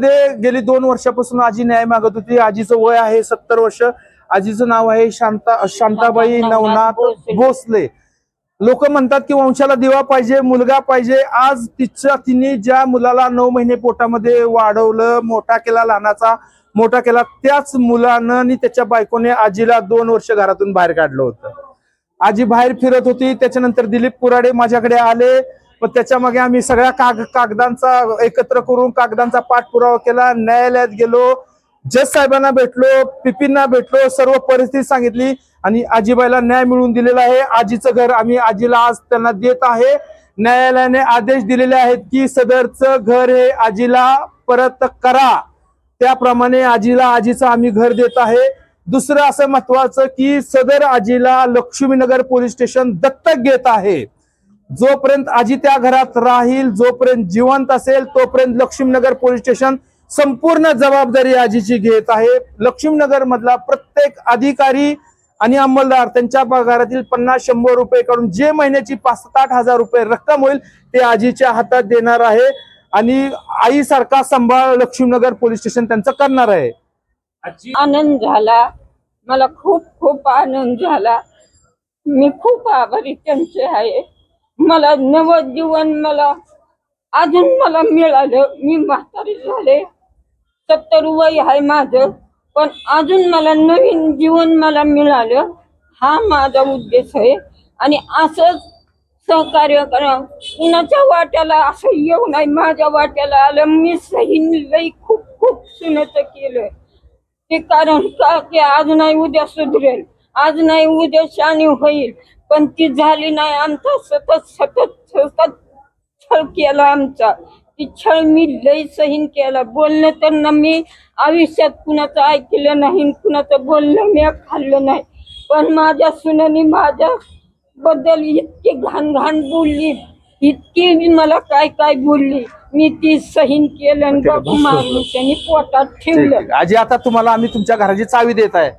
गेली 2 वर्षापासून आजी न्याय मागत होती। आजीचं वय आहे 70 वर्ष। आजीचं नाव आहे शांताबाई नवनाथ भोसले। लोक म्हणतात की वंशाला दिवा पाहिजे, मुलगा पाहिजे। आज तिने ज्या मुलाला 9 महिने पोटामध्ये वाढवलं, मोठा केला, लहानाचा मोठा केला, त्याच मुलानं आणि त्याच्या बायकोने आजीला 2 वर्ष घरातून बाहेर काढलं होतं। आजी बाहेर फिरत होती। त्याच्यानंतर दिलीप कुराडे माझ्याकडे आले, पण त्याच्या मागे आम्ही सगळ्या कागदांचा एकत्र करून कागदांचा पाठपुरावा केला। न्यायालयात गेलो, जज साहेबांना भेटलो, पीपींना भेटलो, सर्व परिस्थिती सांगितली आणि आजीबाईला न्याय मिळवून दिलेला आहे। आजीचं घर आम्ही आजीला आज त्यांना देत आहे। न्यायालयाने आदेश दिलेले आहेत की सदरचं घर हे आजीला परत करा। त्याप्रमाणे आजीचं आम्ही घर देत आहे। दुसरं असं महत्वाचं की सदर आजीला लक्ष्मीनगर पोलीस स्टेशन दत्तक घेत आहे। जोपर्यंत आजी त्या घरात राहील, जोपर्यंत जिवंत असेल, तोपर्यंत लक्ष्मीनगर पोलीस स्टेशन संपूर्ण जबाबदारी आजीची घेत आहे। लक्ष्मीनगर मधला प्रत्येक अधिकारी आणि अंमलदार त्यांच्या पगारातील 50-100 रुपये काढून जे महिन्याची 5-8 हजार रुपये रक्कम होईल ते आजीच्या हातात देणार आहे आणि आईसारखा सांभाळ लक्ष्मीनगर पोलीस स्टेशन त्यांचं करणार आहे। आनंद झाला, मला खूप खूप आनंद झाला। मी खूप आभारी त्यांचे आहे। मला नवजीवन मला अजून मिळालं। मी म्हातारी झाले, 70 वय आहे माझं, पण अजून मला नवीन जीवन मिळालं। हा माझा उद्देश आहे आणि असंच सहकार्य करा। कुणाच्या वाट्याला असं येऊ नाही, माझ्या वाट्याला आलं। मी सहीन लई खूप खूप सुनेचं केलं ते कारण का की आज नाही उद्या सुधरेल, आज नाही उद्या शानी होईल, पण ती झाली नाही। आमचा सतत छळ केला आमचा। ती छळ मी लई सहीन केला। बोलणं तर मी आयुष्यात कुणाचं ऐकलं नाही, कुणाचं बोलणं मी खाल्लं नाही, पण माझ्या सुनेनी माझ्या बद्दल इतकी घाण बोलली, इतकी मला काय बोलली, मी ती सहीन केलं आणि बाबू मारून त्यांनी पोटात ठेवलं। आजी आता तुम्हाला आम्ही तुमच्या घराची चावी देत आहे।